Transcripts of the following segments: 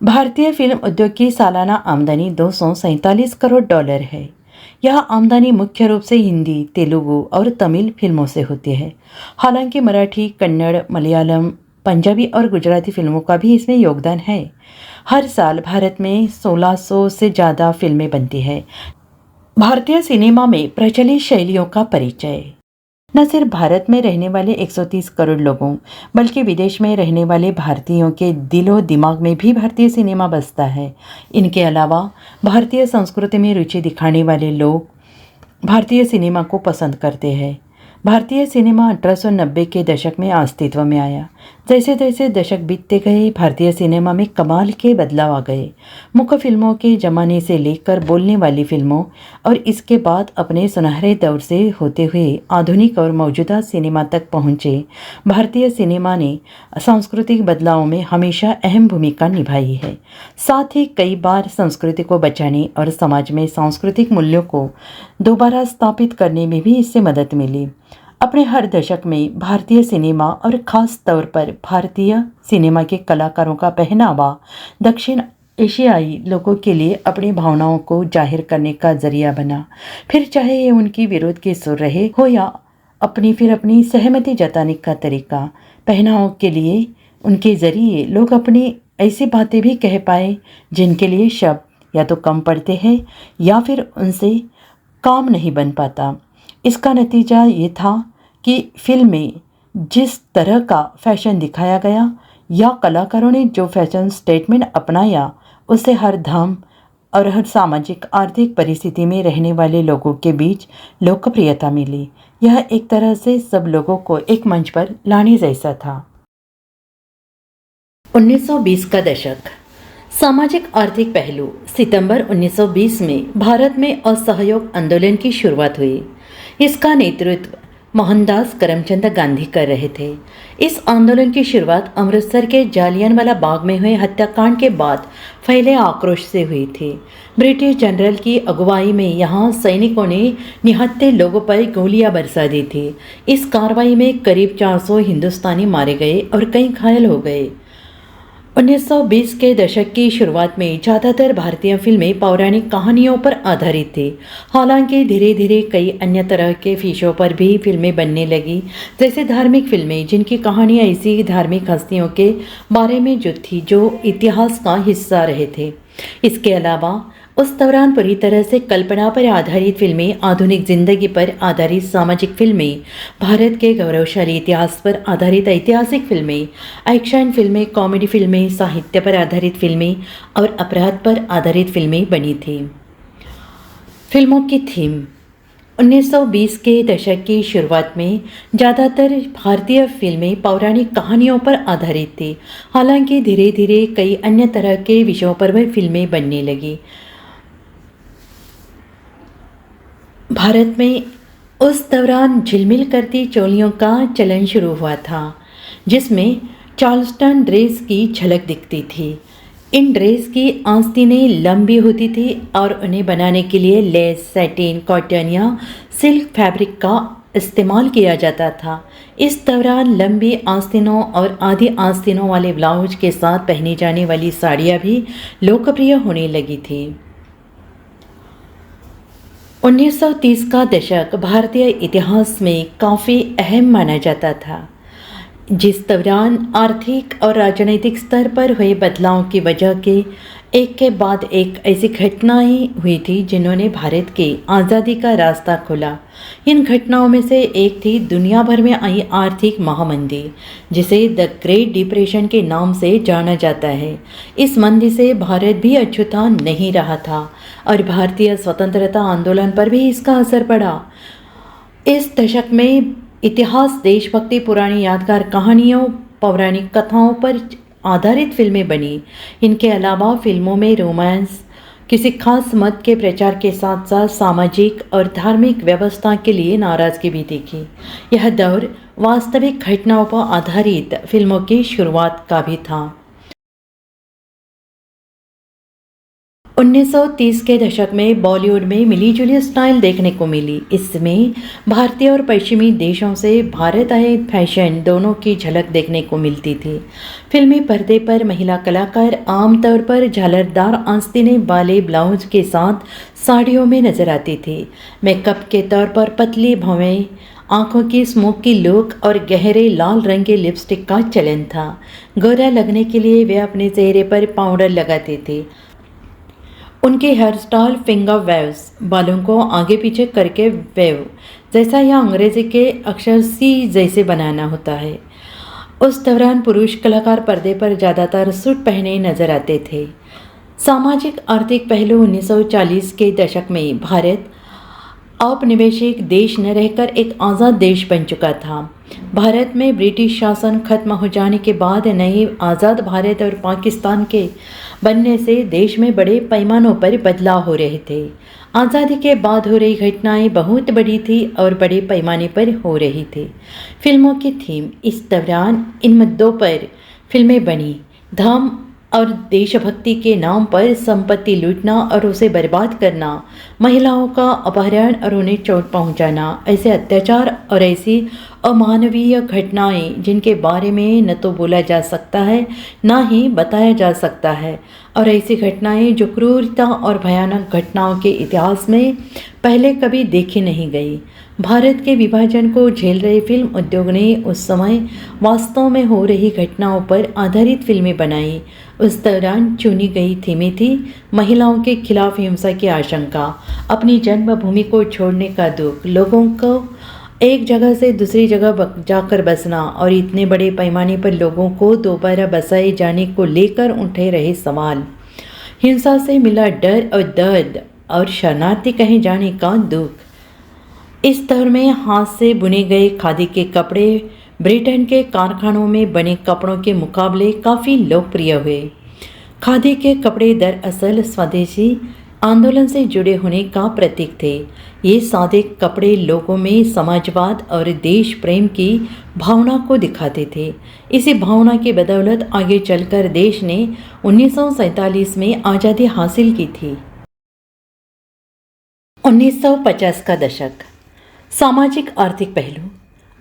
भारतीय फिल्म उद्योग की सालाना आमदनी $247 करोड़ है। यह आमदनी मुख्य रूप से हिंदी, तेलुगु और तमिल फिल्मों से होती है। हालांकि मराठी, कन्नड़, मलयालम, पंजाबी और गुजराती फिल्मों का भी इसमें योगदान है। हर साल भारत में 1600 से ज़्यादा फिल्में बनती हैं। भारतीय सिनेमा में प्रचलित शैलियों का परिचय। न सिर्फ भारत में रहने वाले 130 करोड़ लोगों, बल्कि विदेश में रहने वाले भारतीयों के दिलो दिमाग में भी भारतीय सिनेमा बसता है। इनके अलावा भारतीय संस्कृति में रुचि दिखाने वाले लोग भारतीय सिनेमा को पसंद करते हैं। भारतीय सिनेमा 1890 के दशक में अस्तित्व में आया। जैसे जैसे दशक बीतते गए, भारतीय सिनेमा में कमाल के बदलाव आ गए। मुख्य फिल्मों के जमाने से लेकर बोलने वाली फिल्मों और इसके बाद अपने सुनहरे दौर से होते हुए आधुनिक और मौजूदा सिनेमा तक पहुँचे, भारतीय सिनेमा ने सांस्कृतिक बदलाव में हमेशा अहम भूमिका निभाई है। साथ ही कई बार संस्कृति को बचाने और समाज में सांस्कृतिक मूल्यों को दोबारा स्थापित करने में भी इससे मदद मिली। अपने हर दशक में भारतीय सिनेमा और ख़ास तौर पर भारतीय सिनेमा के कलाकारों का पहनावा दक्षिण एशियाई लोगों के लिए अपनी भावनाओं को जाहिर करने का जरिया बना। फिर चाहे ये उनकी विरोध के सुर रहे हो या अपनी सहमति जताने का तरीका, पहनावों के लिए उनके ज़रिए लोग अपनी ऐसी बातें भी कह पाए जिनके लिए शब्द या तो कम पड़ते हैं या फिर उनसे काम नहीं बन पाता। इसका नतीजा ये था कि फिल्म में जिस तरह का फैशन दिखाया गया या कलाकारों ने जो फैशन स्टेटमेंट अपनाया, उससे हर धर्म और हर सामाजिक आर्थिक परिस्थिति में रहने वाले लोगों के बीच लोकप्रियता मिली। यह एक तरह से सब लोगों को एक मंच पर लाने जैसा था। 1920 का दशक। सामाजिक आर्थिक पहलू। सितंबर 1920 में भारत में असहयोग आंदोलन की शुरुआत हुई। इसका नेतृत्व मोहनदास करमचंद गांधी कर रहे थे। इस आंदोलन की शुरुआत अमृतसर के जालियनवाला बाग में हुए हत्याकांड के बाद फैले आक्रोश से हुई थी। ब्रिटिश जनरल की अगुवाई में यहाँ सैनिकों ने निहत्थे लोगों पर गोलियां बरसा दी थी। इस कार्रवाई में करीब 400 हिंदुस्तानी मारे गए और कई घायल हो गए। 1920 के दशक की शुरुआत में ज़्यादातर भारतीय फिल्में पौराणिक कहानियों पर आधारित थी। हालांकि धीरे धीरे कई अन्य तरह के विषयों पर भी फिल्में बनने लगी, जैसे धार्मिक फिल्में जिनकी कहानियाँ ऐसी धार्मिक हस्तियों के बारे में थी जो इतिहास का हिस्सा रहे थे। इसके अलावा उस दौरान पूरी तरह से कल्पना पर आधारित फिल्में, आधुनिक जिंदगी पर आधारित सामाजिक फिल्में, भारत के गौरवशाली इतिहास पर आधारित ऐतिहासिक फिल्में, एक्शन फिल्में, कॉमेडी फिल्में, साहित्य पर आधारित फिल्में और अपराध पर आधारित फिल्में बनी थीं। फिल्मों की थीम। 1920 के दशक की शुरुआत में ज़्यादातर भारतीय फिल्में पौराणिक कहानियों पर आधारित थी। हालांकि धीरे धीरे कई अन्य तरह के विषयों पर भी फिल्में बनने लगी। भारत में उस दौरान झिलमिल करती चोलियों का चलन शुरू हुआ था, जिसमें चार्ल्सटन ड्रेस की झलक दिखती थी। इन ड्रेस की आस्तीनें लंबी होती थी और उन्हें बनाने के लिए लेस, सैटिन, कॉटन या सिल्क फैब्रिक का इस्तेमाल किया जाता था। इस दौरान लंबी आस्तीनों और आधी आस्तीनों वाले ब्लाउज के साथ पहनी जाने वाली साड़ियाँ भी लोकप्रिय होने लगी थी। 1930 का दशक भारतीय इतिहास में काफ़ी अहम माना जाता था, जिस दौरान आर्थिक और राजनीतिक स्तर पर हुए बदलाव की वजह के एक के बाद एक ऐसी घटनाएं हुई थी जिन्होंने भारत की आज़ादी का रास्ता खोला। इन घटनाओं में से एक थी दुनिया भर में आई आर्थिक महामंदी, जिसे द ग्रेट डिप्रेशन के नाम से जाना जाता है। इस मंदी से भारत भी अछूता नहीं रहा था और भारतीय स्वतंत्रता आंदोलन पर भी इसका असर पड़ा। इस दशक में इतिहास, देशभक्ति, पुरानी यादगार कहानियों, पौराणिक कथाओं पर आधारित फिल्में बनी। इनके अलावा फिल्मों में रोमांस, किसी खास मत के प्रचार के साथ साथ सामाजिक और धार्मिक व्यवस्था के लिए नाराज़गी भी दिखी। यह दौर वास्तविक घटनाओं पर आधारित फिल्मों की शुरुआत का भी था। 1930 के दशक में बॉलीवुड में मिली-जुली स्टाइल देखने को मिली। इसमें भारतीय और पश्चिमी देशों से भारत आए फैशन दोनों की झलक देखने को मिलती थी। फिल्मी पर्दे पर महिला कलाकार आमतौर पर झालरदार आस्तीने वाले ब्लाउज के साथ साड़ियों में नजर आती थी। मेकअप के तौर पर पतली भौवें, आंखों की स्मोकी लुक और गहरे लाल रंग के लिपस्टिक का चलन था। गोरा लगने के लिए वे अपने चेहरे पर पाउडर लगाते थे। उनके हेयर स्टाइल फिंगर वेव्स, बालों को आगे पीछे करके वेव जैसा या अंग्रेजी के अक्षर सी जैसे बनाना होता है। उस दौरान पुरुष कलाकार पर्दे पर ज़्यादातर सूट पहने नजर आते थे। सामाजिक आर्थिक पहलू 1940 के दशक में भारत औपनिवेशिक देश न रहकर एक आज़ाद देश बन चुका था। भारत में ब्रिटिश शासन खत्म हो जाने के बाद नए आज़ाद भारत और पाकिस्तान के बनने से देश में बड़े पैमानों पर बदलाव हो रहे थे। आज़ादी के बाद हो रही घटनाएं बहुत बड़ी थी और बड़े पैमाने पर हो रही थी। फिल्मों की थीम इस दौरान इन मुद्दों पर फिल्में बनी। धर्म और देशभक्ति के नाम पर संपत्ति लूटना और उसे बर्बाद करना, महिलाओं का अपहरण और उन्हें चोट पहुंचाना, ऐसे अत्याचार और ऐसी अमानवीय घटनाएं जिनके बारे में न तो बोला जा सकता है न ही बताया जा सकता है, और ऐसी घटनाएं जो क्रूरता और भयानक घटनाओं के इतिहास में पहले कभी देखी नहीं गई। भारत के विभाजन को झेल रहे फिल्म उद्योग ने उस समय वास्तव में हो रही घटनाओं पर आधारित फिल्में बनाई। उस दौरान चुनी गई थीमें थी महिलाओं के खिलाफ हिंसा की आशंका, अपनी जन्मभूमि को छोड़ने का दुख, लोगों को एक जगह से दूसरी जगह जाकर बसना और इतने बड़े पैमाने पर लोगों को दोबारा बसाए जाने को लेकर उठे रहे सवाल, हिंसा से मिला डर और दर्द और शरणार्थी कहे जाने का दुख। इस दौर में हाथ से बुने गए खादी के कपड़े ब्रिटेन के कारखानों में बने कपड़ों के मुकाबले काफ़ी लोकप्रिय हुए। खादी के कपड़े दरअसल स्वदेशी आंदोलन से जुड़े होने का प्रतीक थे। ये सादे कपड़े लोगों में समाजवाद और देश प्रेम की भावना को दिखाते थे। इसी भावना की बदौलत आगे चलकर देश ने 1947 में आज़ादी हासिल की थी। 1950 का दशक, सामाजिक आर्थिक पहलू।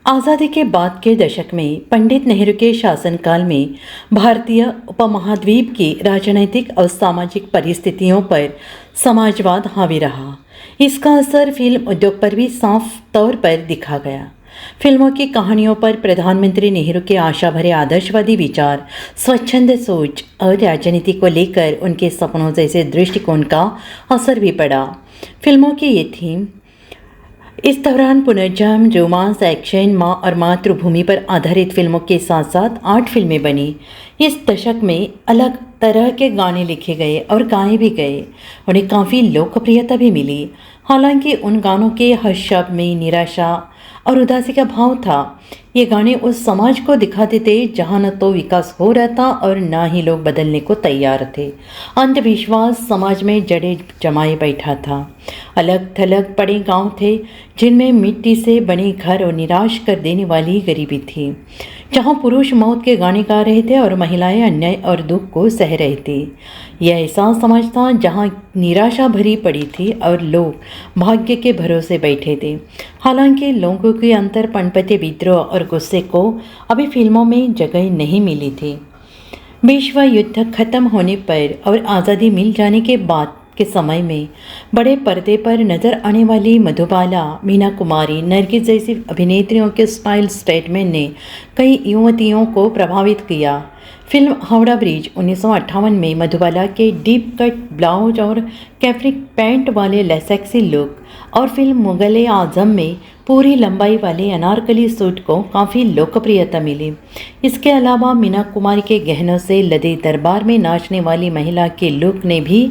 आज़ादी के बाद के दशक में पंडित नेहरू के शासनकाल में भारतीय उपमहाद्वीप की राजनीतिक और सामाजिक परिस्थितियों पर समाजवाद हावी रहा। इसका असर फिल्म उद्योग पर भी साफ तौर पर दिखा गया। फिल्मों की कहानियों पर प्रधानमंत्री नेहरू के आशा भरे आदर्शवादी विचार, स्वच्छंद सोच और राजनीति को लेकर उनके सपनों जैसे दृष्टिकोण का असर भी पड़ा। फिल्मों की ये थीम इस दौरान पुनर्जन्म, रोमांस, एक्शन, माँ और मातृभूमि पर आधारित फिल्मों के साथ साथ 8 फिल्में बनी। इस दशक में अलग तरह के गाने लिखे गए और गाए भी गए। उन्हें काफ़ी लोकप्रियता भी मिली। हालांकि उन गानों के हर शब्द में निराशा और उदासी का भाव था। ये गाने उस समाज को दिखाते थे जहाँ न तो विकास हो रहा था और न ही लोग बदलने को तैयार थे। अंधविश्वास समाज में जड़ें जमाए बैठा था। अलग थलग पड़े गांव थे जिनमें मिट्टी से बने घर और निराश कर देने वाली गरीबी थी, जहां पुरुष मौत के गाने गा रहे थे और महिलाएं अन्याय और दुख को सह रही थी। यह ऐसा समाज था जहां निराशा भरी पड़ी थी और लोग भाग्य के भरोसे बैठे थे। हालांकि लोगों के अंतर पनपते विद्रोह और गुस्से को अभी फिल्मों में जगह नहीं मिली थी। विश्व युद्ध खत्म होने पर और आज़ादी मिल जाने के बाद के समय में बड़े पर्दे पर नजर आने वाली मधुबाला, मीना कुमारी, नरगिस जैसी अभिनेत्रियों के स्टाइल स्टेटमेंट ने कई युवतियों को प्रभावित किया। फिल्म हावड़ा ब्रिज 1958 में मधुबाला के डीप कट ब्लाउज और कैफ्रिक पैंट वाले सेक्सी लुक और फिल्म मुगल आजम में पूरी लंबाई वाले अनारकली सूट को काफ़ी लोकप्रियता मिली। इसके अलावा मीना कुमारी के गहनों से लदे दरबार में नाचने वाली महिला के लुक ने भी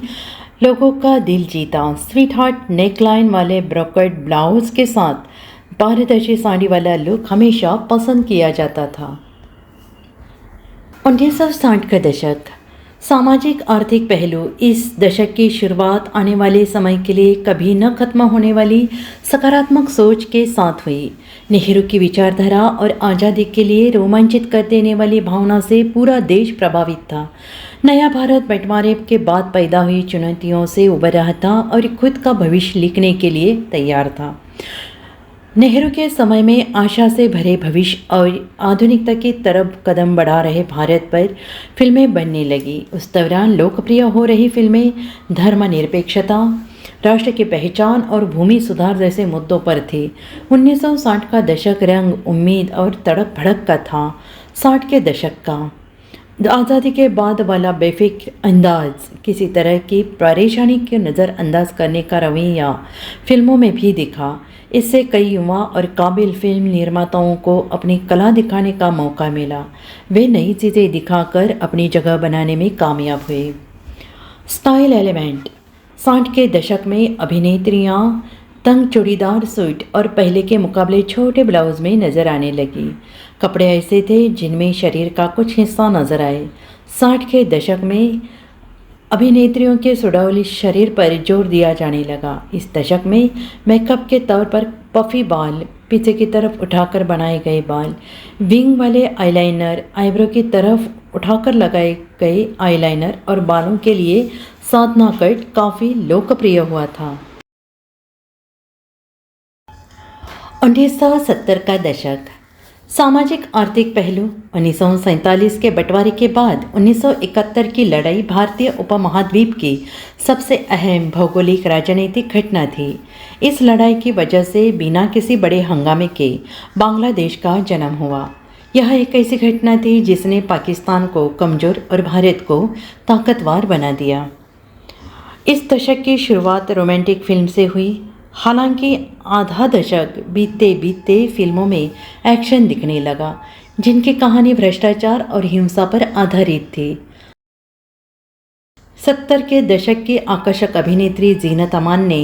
लोगों का दिल जीता। स्वीट हार्ट नेकलाइन वाले ब्रोकेड ब्लाउज के साथ पारदर्शी साड़ी वाला लुक हमेशा पसंद किया जाता था। 1960 का दशक, सामाजिक आर्थिक पहलू इस दशक की शुरुआत आने वाले समय के लिए कभी न खत्म होने वाली सकारात्मक सोच के साथ हुई। नेहरू की विचारधारा और आज़ादी के लिए रोमांचित कर देने वाली भावना से पूरा देश प्रभावित था। नया भारत बंटवारे के बाद पैदा हुई चुनौतियों से उबर रहा था और खुद का भविष्य लिखने के लिए तैयार था। नेहरू के समय में आशा से भरे भविष्य और आधुनिकता की तरफ कदम बढ़ा रहे भारत पर फिल्में बनने लगी। उस दौरान लोकप्रिय हो रही फिल्में धर्मनिरपेक्षता, राष्ट्र की पहचान और भूमि सुधार जैसे मुद्दों पर थी। 1960 का दशक रंग, उम्मीद और तड़क भड़क का था। 60 के दशक का आज़ादी के बाद वाला बेफिक्र अंदाज, किसी तरह की परेशानी को नज़रअंदाज करने का रवैया फिल्मों में भी दिखा। इससे कई युवा और काबिल फिल्म निर्माताओं को अपनी कला दिखाने का मौका मिला। वे नई चीज़ें दिखाकर अपनी जगह बनाने में कामयाब हुए। स्टाइल एलिमेंट 60 के दशक में अभिनेत्रियां तंग चूड़ीदार सूट और पहले के मुकाबले छोटे ब्लाउज में नजर आने लगी। कपड़े ऐसे थे जिनमें शरीर का कुछ हिस्सा नजर आए। 60 के दशक में अभिनेत्रियों के सुडौल शरीर पर जोर दिया जाने लगा। इस दशक में मेकअप के तौर पर पफी बाल, पीछे की तरफ उठाकर बनाए गए बाल, विंग वाले आईलाइनर, आईब्रो की तरफ उठाकर लगाए गए आईलाइनर और बालों के लिए साधना कट काफ़ी लोकप्रिय हुआ था। 1970 का दशक सामाजिक आर्थिक पहलू 1947 के बंटवारे के बाद 1971 की लड़ाई भारतीय उपमहाद्वीप की सबसे अहम भौगोलिक राजनीतिक घटना थी। इस लड़ाई की वजह से बिना किसी बड़े हंगामे के बांग्लादेश का जन्म हुआ। यह एक ऐसी घटना थी जिसने पाकिस्तान को कमज़ोर और भारत को ताकतवर बना दिया। इस दशक की शुरुआत रोमांटिक फिल्म से हुई। हालांकि आधा दशक बीतते बीतते फिल्मों में एक्शन दिखने लगा, जिनकी कहानी भ्रष्टाचार और हिंसा पर आधारित थी। 70 के दशक की आकर्षक अभिनेत्री जीनत अमान ने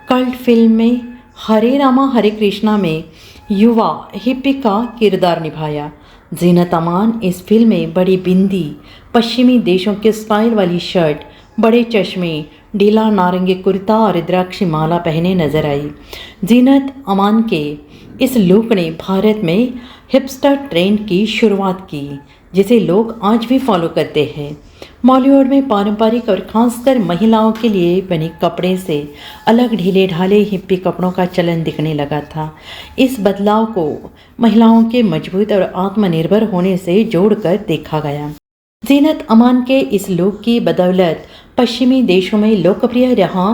कल्ट फिल्म में हरे रामा हरे कृष्णा में युवा हिप्पी का किरदार निभाया। जीनत अमान इस फिल्म में बड़ी बिंदी, पश्चिमी देशों के स्टाइल वाली शर्ट, बड़े चश्मे, ढीला नारंगी कुर्ता और रुद्राक्षी माला पहने नजर आई। जीनत अमान के इस लुक ने भारत में हिपस्टर ट्रेंड की शुरुआत की, जिसे लोग आज भी फॉलो करते हैं। बॉलीवुड में पारंपरिक और खासकर महिलाओं के लिए बने कपड़े से अलग ढीले ढाले हिप्पी कपड़ों का चलन दिखने लगा था। इस बदलाव को महिलाओं के मजबूत और आत्मनिर्भर होने से जोड़कर देखा गया। जीनत अमान के इस लुक की बदौलत पश्चिमी देशों में लोकप्रिय रहा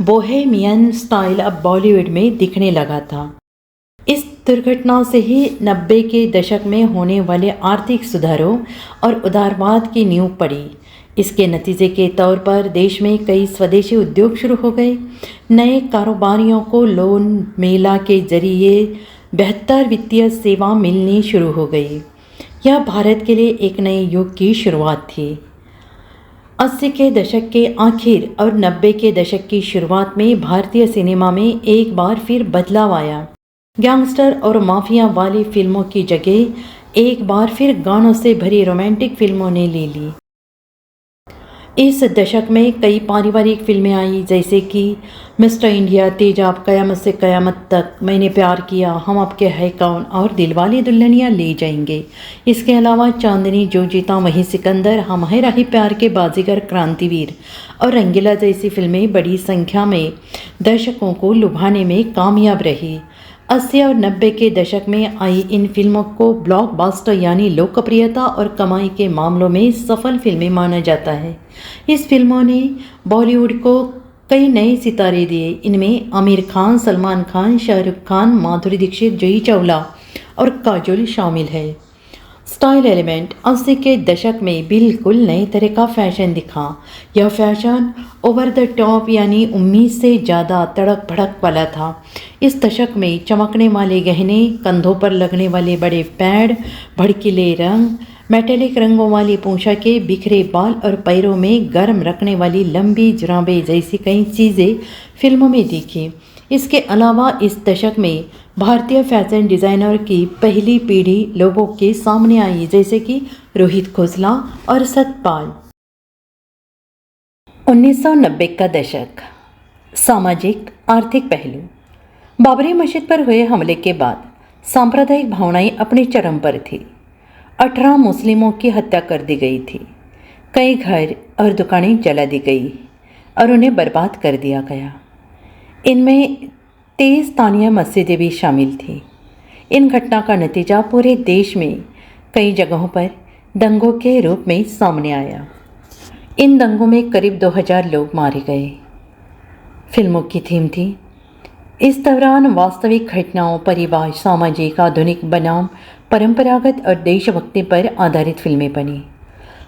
बोहेमियन स्टाइल अब बॉलीवुड में दिखने लगा था। इस दुर्घटना से ही 90 के दशक में होने वाले आर्थिक सुधारों और उदारवाद की नींव पड़ी। इसके नतीजे के तौर पर देश में कई स्वदेशी उद्योग शुरू हो गए। नए कारोबारियों को लोन मेला के जरिए बेहतर वित्तीय सेवा मिलनी शुरू हो गई। यह भारत के लिए एक नए युग की शुरुआत थी। 80 के दशक के आखिर और 90 के दशक की शुरुआत में भारतीय सिनेमा में एक बार फिर बदलाव आया। गैंगस्टर और माफिया वाली फिल्मों की जगह एक बार फिर गानों से भरी रोमांटिक फिल्मों ने ले ली। इस दशक में कई पारिवारिक फिल्में आई, जैसे कि मिस्टर इंडिया, तेजाब, कयामत से कयामत तक, मैंने प्यार किया, हम आपके है कौन और दिलवाले दुल्हनिया ले जाएंगे। इसके अलावा चांदनी, जो जीता वही सिकंदर, हम है राही प्यार के, बाजीगर, क्रांतिवीर और रंगीला जैसी फिल्में बड़ी संख्या में दर्शकों को लुभाने में कामयाब रही। 80 और 90 के दशक में आई इन फिल्मों को ब्लॉकबस्टर यानी लोकप्रियता और कमाई के मामलों में सफल फिल्में माना जाता है। इस फिल्मों ने बॉलीवुड को कई नए सितारे दिए। इनमें आमिर खान, सलमान खान, शाहरुख खान, माधुरी दीक्षित, जूही चावला और काजोल शामिल है। स्टाइल एलिमेंट 80 के दशक में बिल्कुल नए तरह का फैशन दिखा। यह फैशन ओवर द टॉप यानी उम्मीद से ज़्यादा तड़क भड़क वाला था। इस दशक में चमकने वाले गहने, कंधों पर लगने वाले बड़े पैड, भड़कीले रंग, मेटेलिक रंगों वाली पोशाकें, बिखरे बाल और पैरों में गर्म रखने वाली लंबी जुराबें जैसी कई चीज़ें फिल्मों में दिखी। इसके अलावा इस दशक में भारतीय फैशन डिज़ाइनर की पहली पीढ़ी लोगों के सामने आई, जैसे कि रोहित खोसला और सतपाल। 1990 का दशक। सामाजिक आर्थिक पहलू। बाबरी मस्जिद पर हुए हमले के बाद सांप्रदायिक भावनाएं अपने चरम पर थी। 18 मुस्लिमों की हत्या कर दी गई थी। कई घर और दुकानें जला दी गई और उन्हें बर्बाद कर दिया गया। इनमें 23 तानिया मस्जिदें भी शामिल थीं। इन घटना का नतीजा पूरे देश में कई जगहों पर दंगों के रूप में सामने आया। इन दंगों में करीब 2000 लोग मारे गए। फिल्मों की थीम थी। इस दौरान वास्तविक घटनाओं, परिवार, सामाजिक, आधुनिक बनाम परंपरागत और देशभक्ति पर आधारित फिल्में बनी।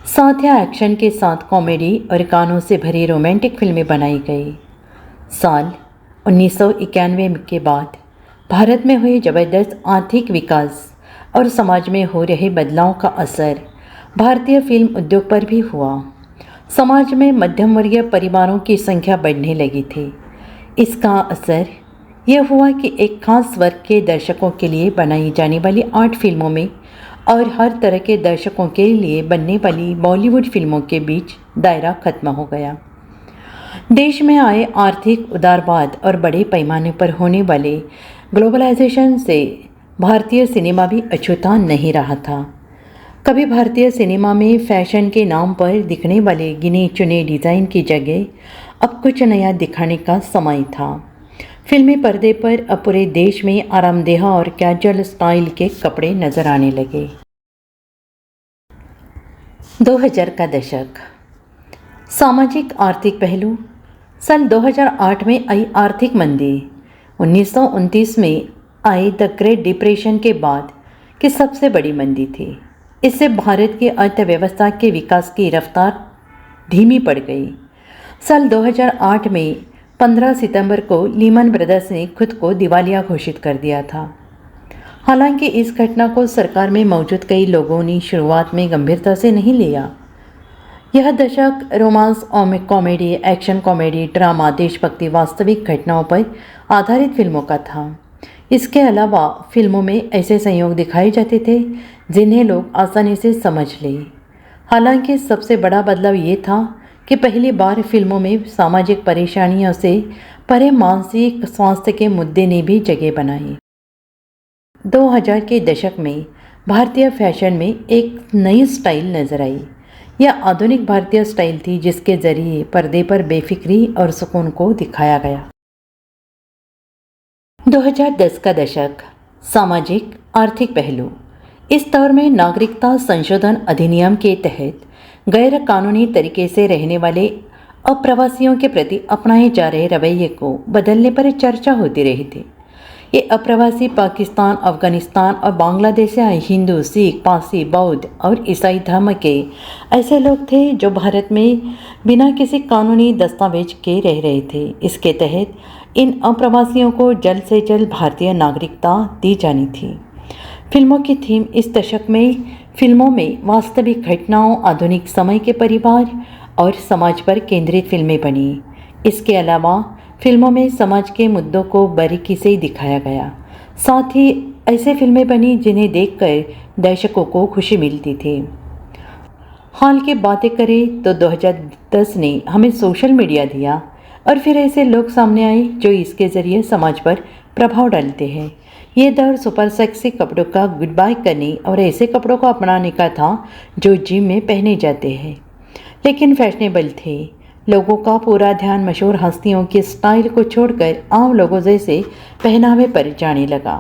साथ ही एक्शन के साथ कॉमेडी और गानों से भरी रोमांटिक फिल्में बनाई गई। साल 1991 के बाद भारत में हुए जबरदस्त आर्थिक विकास और समाज में हो रहे बदलाव का असर भारतीय फिल्म उद्योग पर भी हुआ। समाज में मध्यम वर्गीय परिवारों की संख्या बढ़ने लगी थी। इसका असर यह हुआ कि एक खास वर्ग के दर्शकों के लिए बनाई जाने वाली आर्ट फिल्मों में और हर तरह के दर्शकों के लिए बनने वाली बॉलीवुड फिल्मों के बीच दायरा खत्म हो गया। देश में आए आर्थिक उदारवाद और बड़े पैमाने पर होने वाले ग्लोबलाइजेशन से भारतीय सिनेमा भी अछूता नहीं रहा था। कभी भारतीय सिनेमा में फैशन के नाम पर दिखने वाले गिने चुने डिज़ाइन की जगह अब कुछ नया दिखाने का समय था। फिल्मी पर्दे पर अब पूरे देश में आरामदेह और कैजुअल स्टाइल के कपड़े नजर आने लगे। 2000 का दशक। सामाजिक आर्थिक पहलू। साल 2008 में आई आर्थिक मंदी 1929 में आई द ग्रेट डिप्रेशन के बाद की सबसे बड़ी मंदी थी। इससे भारत की अर्थव्यवस्था के विकास की रफ्तार धीमी पड़ गई। साल 2008 में 15 सितंबर को लीमन ब्रदर्स ने खुद को दिवालिया घोषित कर दिया था। हालांकि इस घटना को सरकार में मौजूद कई लोगों ने शुरुआत में गंभीरता से नहीं लिया। यह दशक romance, comedy, action comedy, drama, देशभक्ति, वास्तविक घटनाओं पर आधारित फिल्मों का था। इसके अलावा फिल्मों में ऐसे संयोग दिखाए जाते थे जिन्हें लोग आसानी से समझ लें। हालांकि सबसे बड़ा बदलाव ये था कि पहली बार फिल्मों में सामाजिक परेशानियों से परे मानसिक स्वास्थ्य के मुद्दे ने भी जगह बनाई। 2000 के दशक में भारतीय फैशन में एक नई स्टाइल नजर आई। यह आधुनिक भारतीय स्टाइल थी जिसके जरिए पर्दे पर बेफिक्री और सुकून को दिखाया गया। 2010 का दशक। सामाजिक आर्थिक पहलू। इस दौर में नागरिकता संशोधन अधिनियम के तहत गैर कानूनी तरीके से रहने वाले अप्रवासियों के प्रति अपनाए जा रहे रवैये को बदलने पर चर्चा होती रही थी। ये अप्रवासी पाकिस्तान, अफगानिस्तान और बांग्लादेश से आए हिंदू, सिख, पारसी, बौद्ध और ईसाई धर्म के ऐसे लोग थे जो भारत में बिना किसी कानूनी दस्तावेज के रह रहे थे। इसके तहत इन अप्रवासियों को जल्द से जल्द भारतीय नागरिकता दी जानी थी। फिल्मों की थीम। इस दशक में फिल्मों में वास्तविक घटनाओं, आधुनिक समय के परिवार और समाज पर केंद्रित फिल्में बनी। इसके अलावा फिल्मों में समाज के मुद्दों को बारीकी से दिखाया गया। साथ ही ऐसे फिल्में बनी जिन्हें देखकर दर्शकों को खुशी मिलती थी। हाल की बातें करें तो 2010 ने हमें सोशल मीडिया दिया और फिर ऐसे लोग सामने आए जो इसके ज़रिए समाज पर प्रभाव डालते हैं। ये दौर सुपर सेक्सी कपड़ों का गुड बाय करने और ऐसे कपड़ों को अपनाने का था जो जिम में पहने जाते हैं लेकिन फैशनेबल थे। लोगों का पूरा ध्यान मशहूर हस्तियों की स्टाइल को छोड़कर आम लोगों जैसे पहनावे पर जाने लगा।